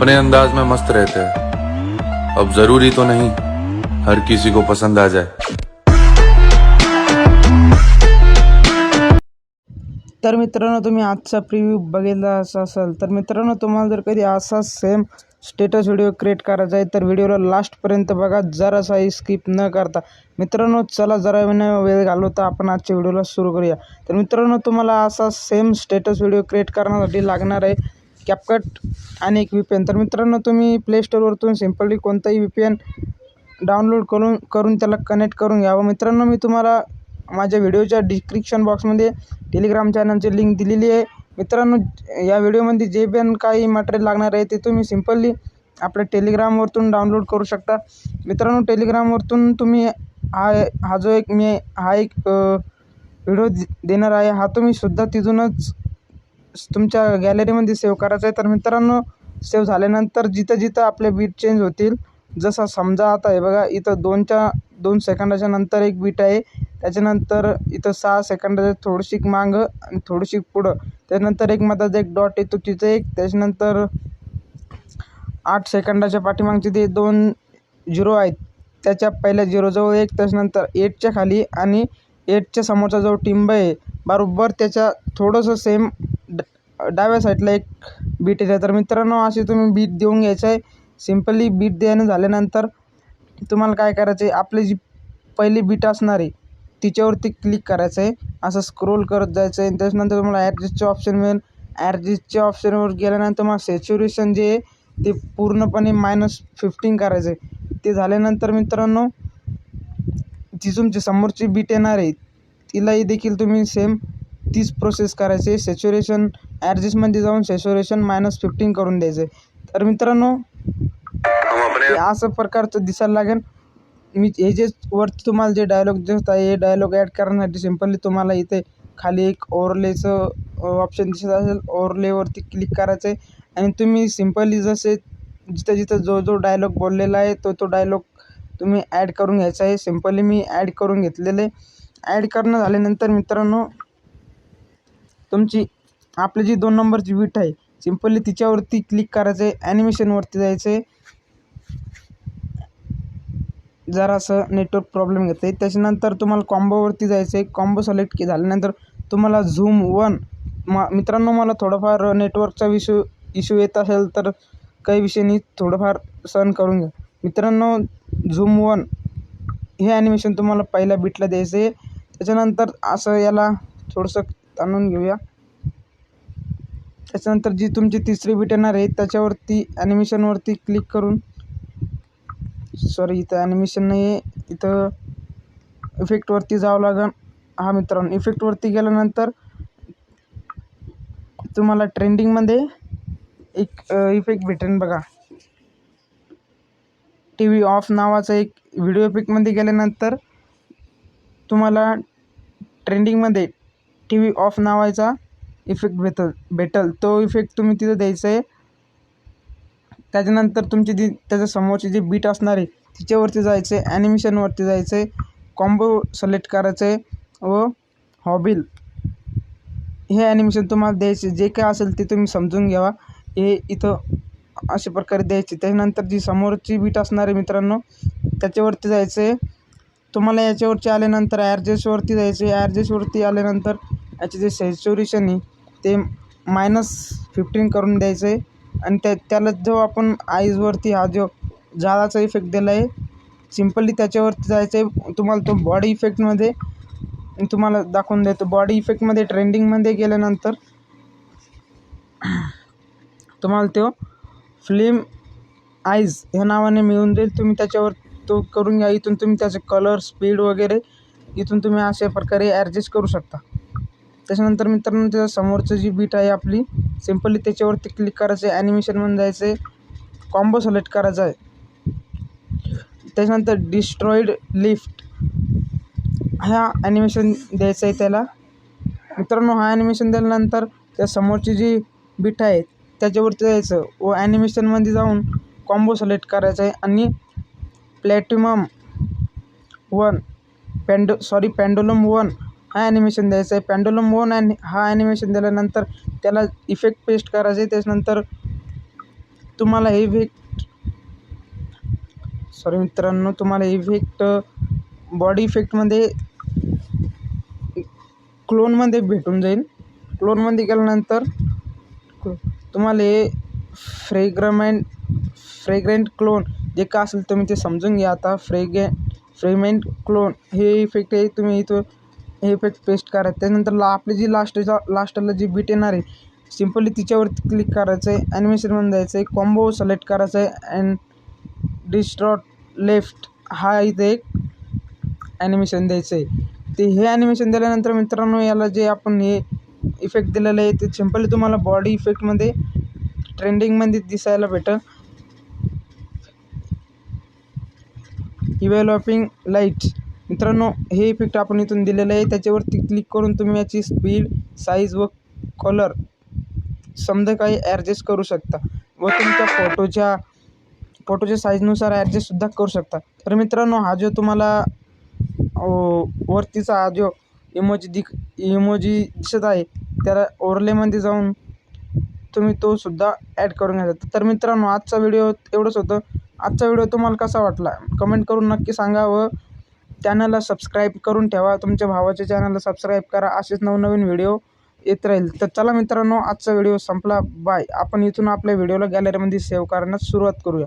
अपने अंदाज में मस्त रहते हैं। अब जरूरी तो नहीं हर किसी को पसंद आ जाए। तर मित्रांनो, तुम्ही आजचा प्रिव्ह्यू बघितला असाल तर मित्रांनो, तुम्हाला जर कधी असा सेम स्टेटस व्हिडिओ क्रिएट करायचा आहे तर व्हिडिओला लास्टपर्यंत बघा, जरासाही स्किप न करता. मित्रांनो, चला जरा वेळ घालवता आपण आजच्या व्हिडिओला सुरू करूया. तर मित्रांनो, तुम्हाला असा सेम स्टेटस व्हिडिओ क्रिएट करण्यासाठी लागणार आहे कॅपकट आणि एक VPN. तर मित्रांनो, तुम्ही प्ले स्टोअरवरतून सिम्पली कोणताही VPN डाउनलोड करून त्याला कनेक्ट करून घ्यावं. मित्रांनो, मी तुम्हाला माझ्या व्हिडिओच्या डिस्क्रिप्शन बॉक्समध्ये टेलिग्राम चॅनलची लिंक दिलेली आहे. मित्रांनो, या व्हिडिओमध्ये जे पण काही मटेरियल लागणार आहे ते तुम्ही सिम्पली आपल्या टेलिग्रामवरतून डाउनलोड करू शकता. मित्रांनो, टेलिग्रामवरतून तुम्ही हा जो एक व्हिडिओ देणार आहे हा तुम्ही सुद्धा तिथूनच तुमच्या गॅलरीमध्ये सेव्ह करायचा आहे. तर मित्रांनो, सेव्ह झाल्यानंतर जिथं जिथं आपले बीट चेंज होतील, जसं समजा आता आहे बघा, इथं 2 सेकंदाच्या नंतर एक बीट आहे, त्याच्यानंतर इथं 6 सेकंदाच्या थोडीशी मागं आणि थोडीशी पुढं, त्याच्यानंतर एक मधात एक डॉट येतो तिथं एक, त्याच्यानंतर 8 सेकंदाच्या पाठीमागचे ते 2 झिरो आहेत त्याच्या पहिल्या झिरोजवळ एक, त्याच्यानंतर 8च्या खाली आणि 8च्या समोरचा जो टिंब आहे बरोबर त्याच्या थोडंसं सेम डाव्या साईडला एक बीट येते. तर मित्रांनो, असे तुम्ही बीट देऊन घ्यायचं आहे. सिम्पली बीट देणं झाल्यानंतर तुम्हाला काय करायचं आहे, आपली जी पहिली बीट असणार आहे तिच्यावरती क्लिक करायचं आहे, असं स्क्रोल करत जायचं आहे. त्याच्यानंतर तुम्हाला ॲडजस्टचे ऑप्शन मिळेल. ॲडजस्टच्या ऑप्शनवर गेल्यानंतर मग सॅच्युरेशन जे आहे ते पूर्णपणे -15 करायचं आहे. ते झाल्यानंतर मित्रांनो, जी तुमची समोरची बीट येणार आहे तिलाही देखील तुम्ही सेम तीच प्रोसेस करायची आहे. सॅच्युरेशन ॲडजस्टमध्ये जाऊन सॅच्युरेशन -15 करून द्यायचं आहे. तर मित्रांनो, असं प्रकारचं दिसायला लागेल. मी हे जे वरती तुम्हाला जे डायलॉग दिसत आहे हे डायलॉग ॲड करण्यासाठी सिम्पली तुम्हाला इथे खाली एक ओव्हरलेचं ऑप्शन दिसत असेल, ओव्हरलेवरती क्लिक करायचं आहे आणि तुम्ही सिम्पली जसे जिथं जिथं जो डायलॉग बोललेला आहे तो डायलॉग तुम्ही ॲड करून घ्यायचा आहे. सिम्पली मी ॲड करून घेतलेले. ॲड करणं झाल्यानंतर मित्रांनो, तुमची आपली जी 2 नंबरची बीट आहे सिम्पली तिच्यावरती क्लिक करायचं आहे, ॲनिमेशनवरती जायचं आहे. जरासं नेटवर्क प्रॉब्लेम घेतं आहे. त्याच्यानंतर तुम्हाला कॉम्बोवरती जायचं आहे. कॉम्बो सिलेक्ट झाल्यानंतर तुम्हाला झूम 1 मित्रांनो, मला थोडंफार नेटवर्कचा इश्यू येत असेल तर काही विषय नाही, थोडंफार सहन करून घ्या. मित्रांनो, झूम 1 हे ॲनिमेशन तुम्हाला पहिल्या बीटला द्यायचं आहे. त्याच्यानंतर असं याला थोडंसं ताणून घेऊया. त्याच्यानंतर जी तुमची तिसरी बीट येणार आहे त्याच्यावरती ॲनिमेशनवरती क्लिक करून, सॉरी इथं ॲनिमेशन नाही आहे, इथं इफेक्टवरती जावं लागेल. मित्रांनो, इफेक्टवरती गेल्यानंतर तुम्हाला ट्रेंडिंगमध्ये एक इफेक्ट भेटेल बघा, TV ऑफ नावाचा एक व्हिडिओ इफेक्टमध्ये गेल्यानंतर तुम्हाला ट्रेंडिंगमध्ये TV ऑफ नावाचा इफेक्ट भेटेल. तो इफेक्ट तुम्ही तिथं द्यायचा आहे. त्याच्यानंतर तुमची त्याच्या समोरची जी बीट असणार आहे तिच्यावरती जायचं आहे, ॲनिमेशनवरती जायचं आहे, कॉम्बो सिलेक्ट करायचं आहे व हॉबिल हे ॲनिमेशन तुम्हाला द्यायचे. जे काय असेल ते तुम्ही समजून घ्यावा. हे इथं अशा प्रकारे द्यायचे. त्याच्यानंतर जी समोरची बीट असणार आहे मित्रांनो त्याच्यावरती जायचं आहे. तुम्हाला याच्यावरती आल्यानंतर ॲडजस्टवरती जायचं आहे. ॲडजस्टवरती आल्यानंतर याचे जे सॅच्युरेशन आहे ते -15 करून द्यायचं आहे आणि त्याला जो आपण आईजवरती हा जो जाळाचा इफेक्ट दिला आहे सिम्पली त्याच्यावरती जायचं आहे. तुम्हाला तो बॉडी इफेक्टमध्ये तुम्हाला दाखवून देतो. बॉडी इफेक्टमध्ये ट्रेंडिंगमध्ये गेल्यानंतर तुम्हाला तो फ्लेम आईज ह्या नावाने मिळून जाईल. तुम्ही त्याच्यावर तो करून घ्या. इथून तुम्ही त्याचे कलर, स्पीड वगैरे इथून तुम्ही अशा प्रकारे ॲडजस्ट करू शकता. त्याच्यानंतर मित्रांनो, त्याच्या समोरचं जी बीट आहे आपली सिम्पली त्याच्यावरती क्लिक करायचं आहे, ॲनिमेशनमध्ये जायचं आहे, कॉम्बो सिलेक्ट करायचा आहे. त्याच्यानंतर डिस्ट्रॉईड लिफ्ट हा ॲनिमेशन द्यायचं आहे त्याला. मित्रांनो, हा ॲनिमेशन दिल्यानंतर त्या समोरची जी बीट आहे त्याच्यावरती जायचं व ॲनिमेशनमध्ये जाऊन कॉम्बो सिलेक्ट करायचा आहे आणि प्लॅटिनम 1 पेंडुलम 1 हा ॲनिमेशन द्यायचा आहे. पेंडुलम 1 हा ॲनिमेशन दिल्यानंतर त्याला इफेक्ट पेस्ट करायचे. त्याच्यानंतर तुम्हाला हे इफेक्ट बॉडी इफेक्टमध्ये क्लोनमध्ये भेटून जाईल. क्लोनमध्ये गेल्यानंतर तुम्हाला हे फ्रेग्रंट क्लोन जे का असेल तुम्ही ते समजून घ्या. आता फ्रेग्रंट क्लोन हे इफेक्ट आहे, तुम्ही इथं हे इफेक्ट पेस्ट करा. त्यानंतर आपली जी लास्टला जी बीट येणार आहे, सिम्पली तिच्यावरती क्लिक करायचं आहे. ॲनिमेशनमध्ये जायचं आहे, कॉम्बो सिलेक्ट करायचं आहे अँड डिस्टॉर्ट लेफ्ट हा इथे एक ॲनिमेशन द्यायचं आहे. ते हे ॲनिमेशन दिल्यानंतर मित्रांनो याला जे आपण हे इफेक्ट दिलेलं आहे ते सिम्पली तुम्हाला बॉडी इफेक्टमध्ये ट्रेंडिंगमध्ये दिसायला भेटेल. इव्हॅल्युएटिंग लाईट मित्रांनो हे इफेक्ट आपण इथून दिलेलं आहे. त्याच्यावरती क्लिक करून तुम्ही याची स्पीड, साईज व कलर समजा काही ॲडजस्ट करू शकता व तुमच्या फोटोच्या साईजनुसार ॲडजस्टसुद्धा करू शकता. तर मित्रांनो हा जो तुम्हाला वरतीचा हा जो इमोजी दिसत आहे त्याला ओव्हरलेमध्ये जाऊन तुम्ही तो सुद्धा ॲड करून घ्यायचा. तर मित्रांनो आजचा व्हिडिओ एवढंच होतं. आजचा व्हिडिओ तुम्हाला कसा वाटला कमेंट करून नक्की सांगा व चॅनलला सबस्क्राईब करून ठेवा. तुमच्या भावाच्या चॅनलला सबस्क्राईब करा, असेच नवनवीन व्हिडिओ येत राहील. तर चला मित्रांनो आजचा व्हिडिओ संपला. बाय. आपण इथून आपल्या व्हिडिओला गॅलरीमध्ये सेव्ह करण्यास सुरुवात करूया.